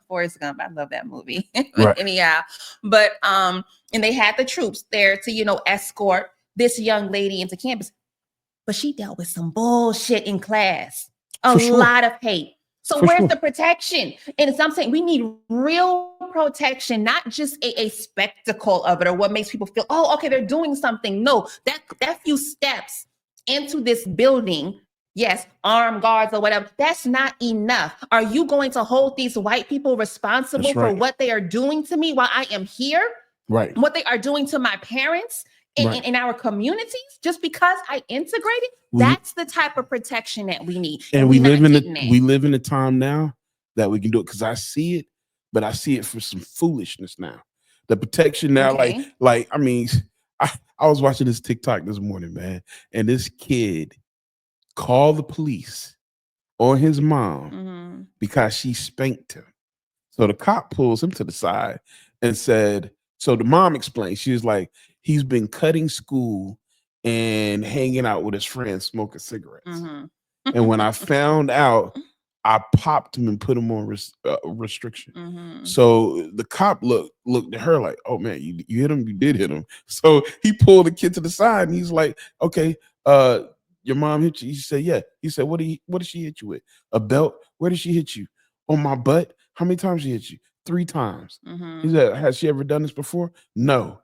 Forrest Gump. I love that movie. Anyhow, but and they had the troops there to escort this young lady into campus. But she dealt with some bullshit in class, a lot of hate. So where's the protection? And so I'm saying we need real protection, not just a spectacle of it or what makes people feel, oh, okay, they're doing something. No, that few steps into this building, yes, armed guards or whatever, that's not enough. Are you going to hold these white people responsible for what they are doing to me while I am here? Right. What they are doing to my parents? In our communities, just because I integrated, that's the type of protection that we need. And we live in a time now that we can do it, because I see it, but I see it for some foolishness now. The protection now, Okay. I mean, I was watching this TikTok this morning, man, and this kid called the police on his mom because she spanked him. So the cop pulls him to the side and said, so the mom explained, she was like, he's been cutting school and hanging out with his friends smoking cigarettes. And when I found out, I popped him and put him on restriction. So the cop looked at her like, oh man, you hit him, you did hit him. So he pulled the kid to the side and he's like, okay, your mom hit you? He said, yeah. He said, what did she hit you with? A belt? Where did she hit you? On my butt? How many times she hit you? 3 times. He said, has she ever done this before? No.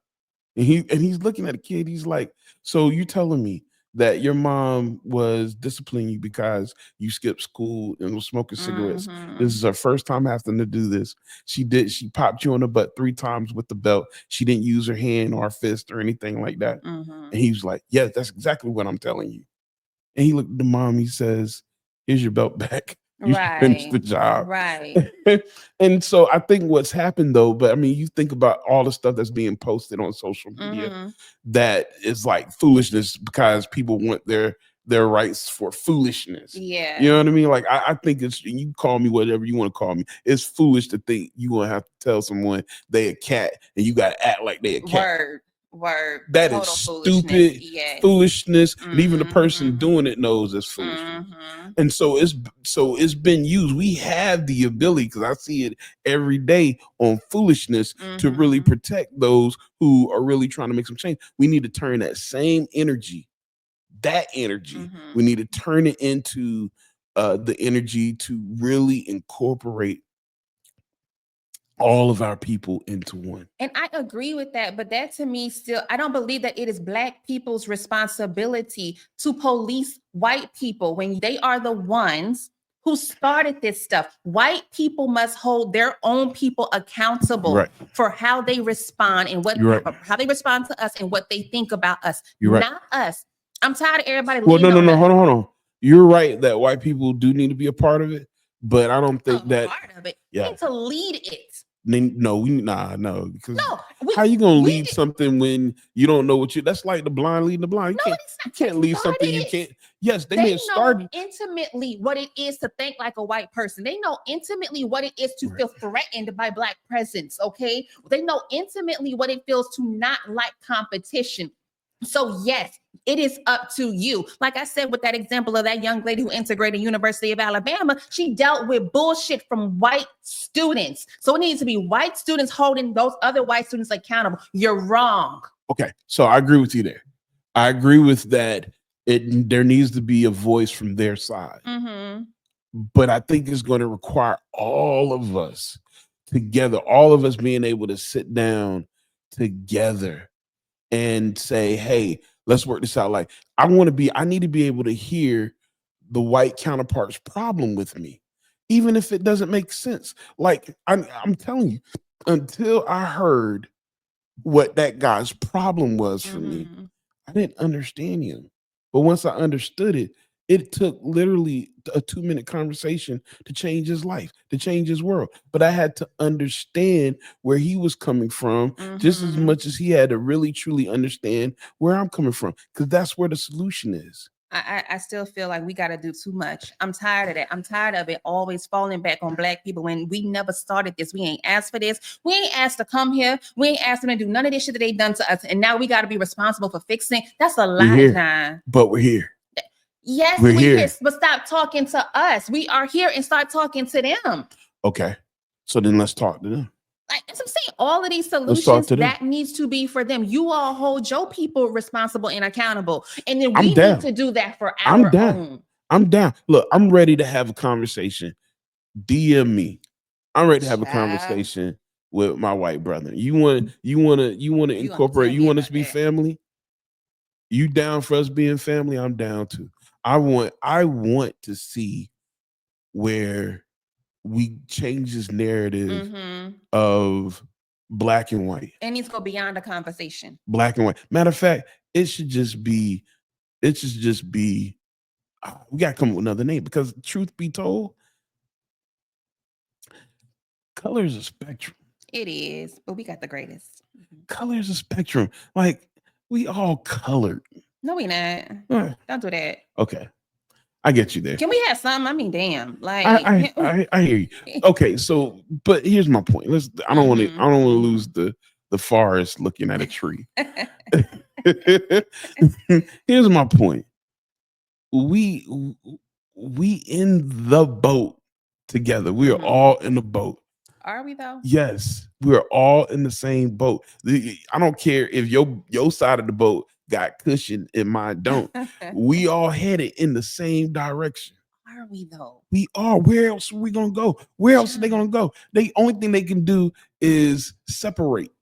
And he's looking at the kid. He's like, so you telling me that your mom was disciplining you because you skipped school and was smoking cigarettes? This is her first time having to do this. She popped you on the butt 3 times with the belt. She didn't use her hand or her fist or anything like that. And he was like, yes, that's exactly what I'm telling you. And he looked at the mom, he says, here's your belt back. You finished the job. Right. And so I think what's happened though, but I mean, you think about all the stuff that's being posted on social media that is like foolishness because people want their rights for foolishness. Yeah. You know what I mean? Like I think it's, you call me whatever you want to call me. It's foolish to think you gonna have to tell someone they a cat and you gotta act like they a cat. Word. That is stupid foolishness. And even the person doing it knows it's foolishness. And so it's been used. We have the ability, because I see it every day on foolishness, to really protect those who are really trying to make some change. We need to turn that same energy, we need to turn it into the energy to really incorporate all of our people into one. And I agree with that, but that to me still, I don't believe that it is Black people's responsibility to police white people when they are the ones who started this stuff. White people must hold their own people accountable for how they respond and how they respond to us and what they think about us, not us. I'm tired of everybody. Well, no, hold on. You're right that white people do need to be a part of it, but I don't think that part of it. We need to lead it. No, because how you gonna lead something when you don't know what that's like the blind leading the blind. You can't lead something you can't. Yes, they may have started intimately what it is to think like a white person. They know intimately what it is to feel threatened by Black presence. Okay, they know intimately what it feels to not like competition. So yes, it is up to you. Like I said, with that example of that young lady who integrated University of Alabama, she dealt with bullshit from white students. So it needs to be white students holding those other white students accountable. You're wrong. Okay, so I agree with you there. I agree with that. There needs to be a voice from their side. But I think it's going to require all of us together, all of us being able to sit down together and say, hey, let's work this out. Like, I need to be able to hear the white counterpart's problem with me, even if it doesn't make sense. Like, I'm telling you, until I heard what that guy's problem was for me, I didn't understand him. But once I understood it, it took literally a 2-minute conversation to change his life, to change his world. But I had to understand where he was coming from just as much as he had to really, truly understand where I'm coming from, because that's where the solution is. I still feel like we got to do too much. I'm tired of that. I'm tired of it always falling back on Black people when we never started this. We ain't asked for this. We ain't asked to come here. We ain't asked them to do none of this shit that they've done to us. And now we got to be responsible for fixing. That's a lie, John. But we're here. Yes, we're here. But stop talking to us. We are here and start talking to them. Okay. So then let's talk to them. Like I'm saying, all of these solutions that needs to be for them. You all hold your people responsible and accountable. And then we need to do that for our own. I'm down. Look, I'm ready to have a conversation. DM me. I'm ready to have a conversation with my white brother. You want to incorporate, you want us to be family? You down for us being family? I'm down too. I want to see where we change this narrative of Black and white. It needs to go beyond a conversation. Black and white. Matter of fact, it should just be, we got to come up with another name, because truth be told, color is a spectrum. It is, but we got the greatest. Color is a spectrum. Like we all colored. No, we not. Uh, Don't do that. Okay, I get you there. Can we have some? I mean, damn. Like I hear you. Okay, so but here's my point. I don't want to lose the forest looking at a tree. Here's my point. We in the boat together. We are all in the boat. Are we though? Yes, we're all in the same boat. I don't care if your side of the boat got cushion and mine don't. We all headed in the same direction. Are we though? We are. Where else are we gonna go? Where else are they gonna go? The only thing they can do is separate.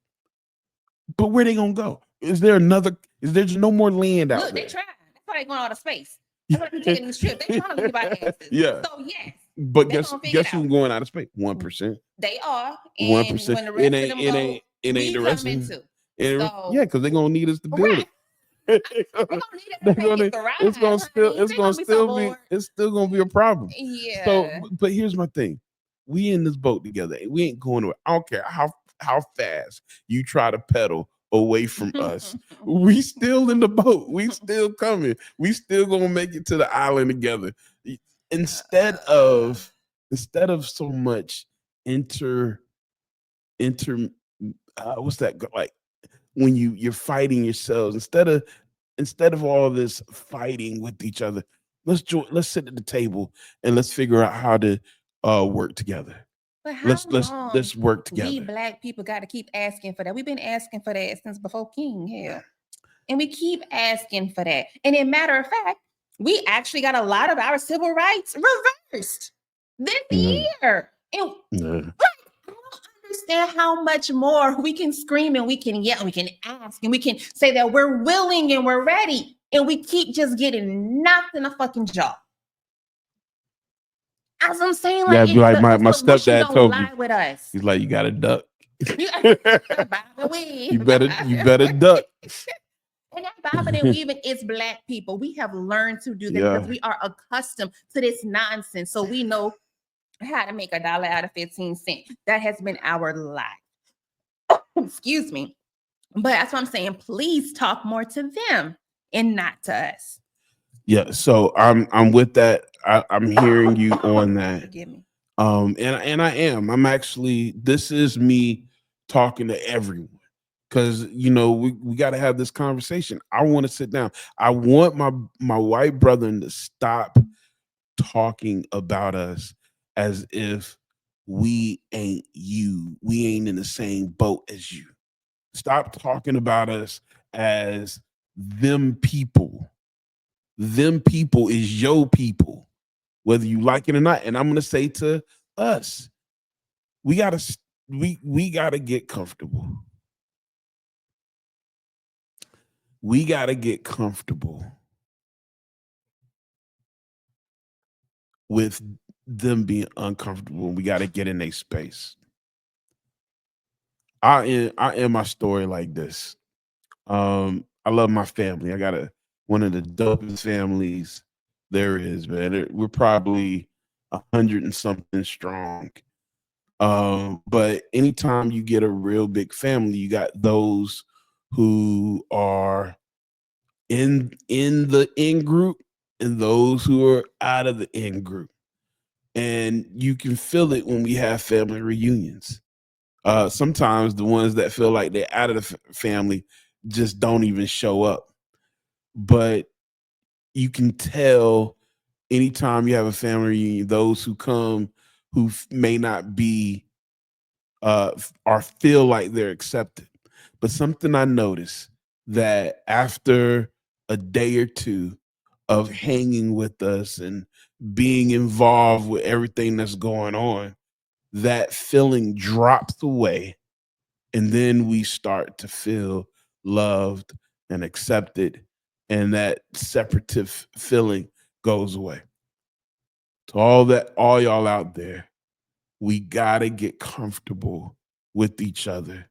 But where they gonna go? Is there no more land out Look, there? they tried. That's why they going out of space. That's why they taking this trip. They trying to leave our asses. Yeah. So yes. But They guess gonna figure it who's out. going out of space? 1%. They are. 1%. When the rest of them go, It ain't the rest of them. too. Yeah, because they're gonna need us to build it. They gonna need us to It's still gonna be a problem. Yeah. So, but here's my thing: we in this boat together. We ain't going to. I don't care how fast you try to pedal away from us. We still in the boat. We still coming. We still gonna make it to the island together. Instead of so much what's that like when you're fighting yourselves instead of all this fighting with each other, let's sit at the table and let's figure out how to work together. But how Let's work together. We Black people got to keep asking for that. We've been asking for that since before King here, and we keep asking for that. And in matter of fact, we actually got a lot of our civil rights reversed this year. And I don't understand how much more we can scream and we can yell and we can ask and we can say that we're willing and we're ready, and we keep just getting knocked in the fucking jaw. As I'm saying, like, yeah, like my stepdad told me, with us. he's like, you got to duck. You better duck. And that bobbing and weaving is Black people. We have learned to do that because we are accustomed to this nonsense. So we know how to make $1 out of 15 cents. That has been our life. Excuse me. But that's what I'm saying. Please talk more to them and not to us. Yeah, so I'm with that. I'm hearing you on that. Forgive me. And I am. I'm actually. This is me talking to everyone because we got to have this conversation. I want to sit down. I want my white brethren to stop talking about us as if we ain't you. We ain't in the same boat as you. Stop talking about us as them people. Them people is your people, whether you like it or not. And I'm gonna say to us, we gotta get comfortable. We gotta get comfortable with them being uncomfortable. We gotta get in their space. I end my story like this. I love my family. I got one of the dopest families there is, man. We're probably 100 and something strong. But anytime you get a real big family, you got those who are in the in group and those who are out of the in group. And you can feel it when we have family reunions. Sometimes the ones that feel like they're out of the family just don't even show up. But you can tell anytime you have a family reunion, those who come who may not be or feel like they're accepted. But something I noticed that after a day or two of hanging with us and being involved with everything that's going on, that feeling drops away. And then we start to feel loved and accepted. And that separative feeling goes away. To all y'all out there, we gotta get comfortable with each other,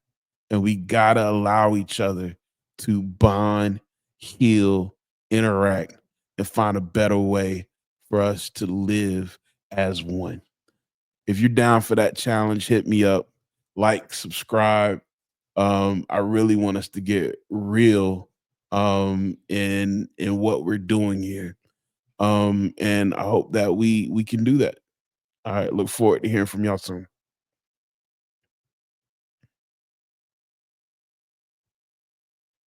and we gotta allow each other to bond, heal, interact, and find a better way for us to live as one. If you're down for that challenge, hit me up. like, subscribe. I really want us to get real in what we're doing here. And I hope that we can do that. All right, look forward to hearing from y'all soon.